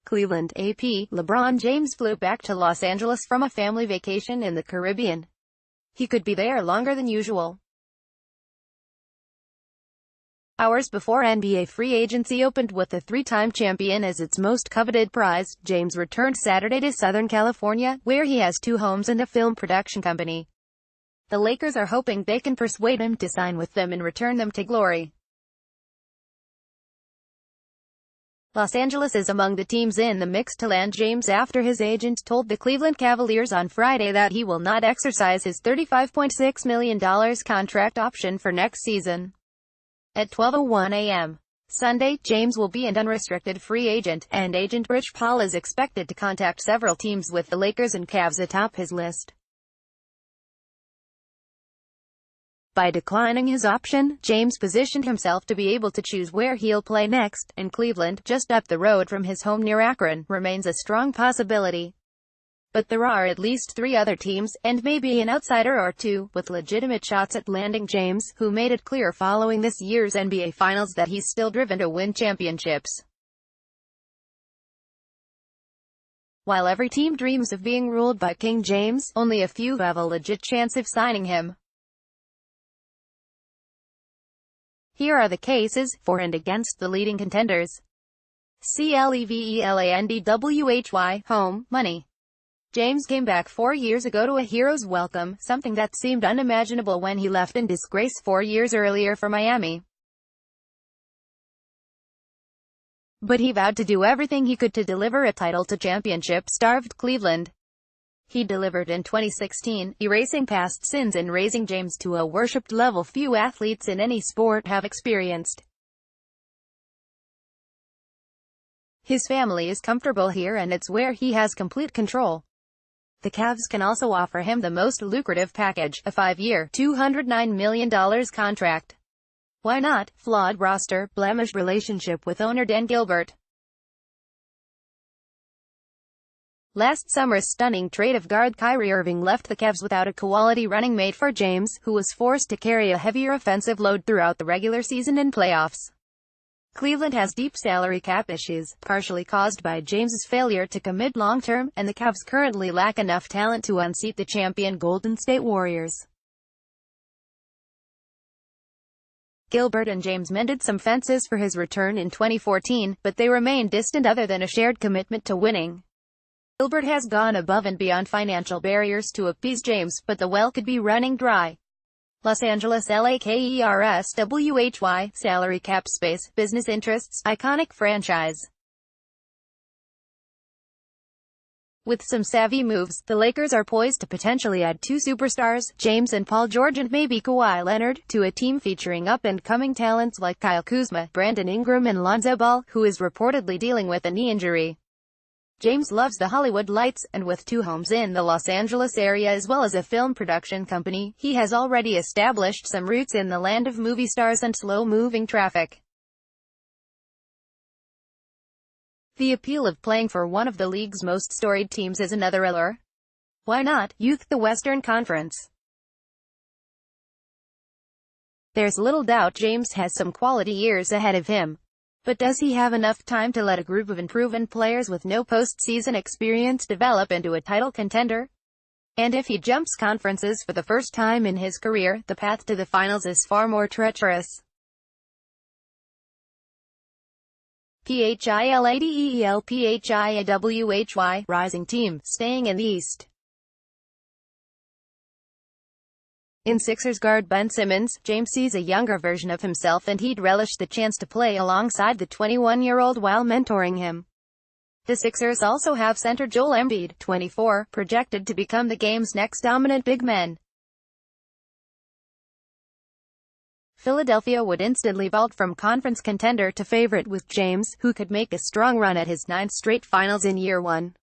Cleveland, AP. LeBron James flew back to Los Angeles from a family vacation in the Caribbean. He could be there longer than usual. Hours before NBA free agency opened with the three-time champion as its most coveted prize, James returned Saturday to Southern California, where he has two homes and a film production company. The Lakers are hoping they can persuade him to sign with them and return them to glory. Los Angeles is among the teams in the mix to land James after his agent told the Cleveland Cavaliers on Friday that he will not exercise his $35.6 million contract option for next season. At 12:01 a.m. Sunday, James will be an unrestricted free agent, and agent Rich Paul is expected to contact several teams with the Lakers and Cavs atop his list. By declining his option, James positioned himself to be able to choose where he'll play next, and Cleveland, just up the road from his home near Akron, remains a strong possibility. But there are at least three other teams, and maybe an outsider or two, with legitimate shots at landing James, who made it clear following this year's NBA Finals that he's still driven to win championships. While every team dreams of being ruled by King James, only a few have a legit chance of signing him. Here are the cases, for and against the leading contenders. Clevelandwhy. Home, money. James came back 4 years ago to a hero's welcome, something that seemed unimaginable when he left in disgrace 4 years earlier for Miami. But he vowed to do everything he could to deliver a title to championship-starved Cleveland. He delivered in 2016, erasing past sins and raising James to a worshipped level few athletes in any sport have experienced. His family is comfortable here and it's where he has complete control. The Cavs can also offer him the most lucrative package, a 5-year, $209 million contract. Why not? Flawed roster, blemished relationship with owner Dan Gilbert. Last summer's stunning trade of guard Kyrie Irving left the Cavs without a quality running mate for James, who was forced to carry a heavier offensive load throughout the regular season and playoffs. Cleveland has deep salary cap issues, partially caused by James's failure to commit long-term, and the Cavs currently lack enough talent to unseat the champion Golden State Warriors. Gilbert and James mended some fences for his return in 2014, but they remain distant other than a shared commitment to winning. Gilbert has gone above and beyond financial barriers to appease James, but the well could be running dry. Los Angeles Lakerswhy. Salary cap space, business interests, iconic franchise. With some savvy moves, the Lakers are poised to potentially add two superstars, James and Paul George and maybe Kawhi Leonard, to a team featuring up-and-coming talents like Kyle Kuzma, Brandon Ingram and Lonzo Ball, who is reportedly dealing with a knee injury. James loves the Hollywood lights, and with two homes in the Los Angeles area as well as a film production company, he has already established some roots in the land of movie stars and slow-moving traffic. The appeal of playing for one of the league's most storied teams is another allure. Why not? Youth, the Western Conference. There's little doubt James has some quality years ahead of him. But does he have enough time to let a group of unproven players with no postseason experience develop into a title contender? And if he jumps conferences for the first time in his career, the path to the finals is far more treacherous. Philadelphia. Rising team, staying in the East. In Sixers guard Ben Simmons, James sees a younger version of himself and he'd relish the chance to play alongside the 21-year-old while mentoring him. The Sixers also have center Joel Embiid, 24, projected to become the game's next dominant big man. Philadelphia would instantly vault from conference contender to favorite with James, who could make a strong run at his 9th straight finals in year one.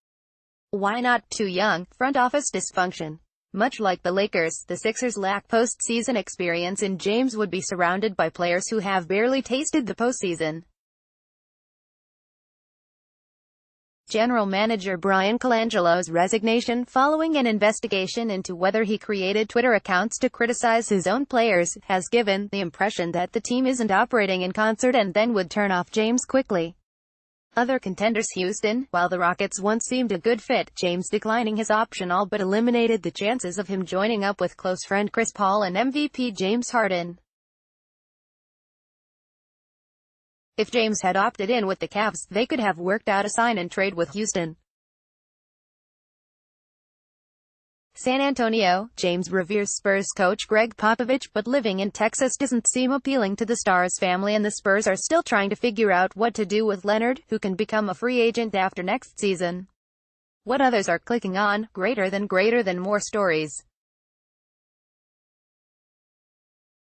Why not? Too young, front office dysfunction. Much like the Lakers, the Sixers lack postseason experience and James would be surrounded by players who have barely tasted the postseason. General Manager Brian Colangelo's resignation following an investigation into whether he created Twitter accounts to criticize his own players has given the impression that the team isn't operating in concert and then would turn off James quickly. Other contenders: Houston. While the Rockets once seemed a good fit, James declining his option all but eliminated the chances of him joining up with close friend Chris Paul and MVP James Harden. If James had opted in with the Cavs, they could have worked out a sign-and-trade with Houston. San Antonio. James reveres Spurs coach Greg Popovich, but living in Texas doesn't seem appealing to the Stars family, and the Spurs are still trying to figure out what to do with Leonard, who can become a free agent after next season. What others are clicking on? Greater than more stories.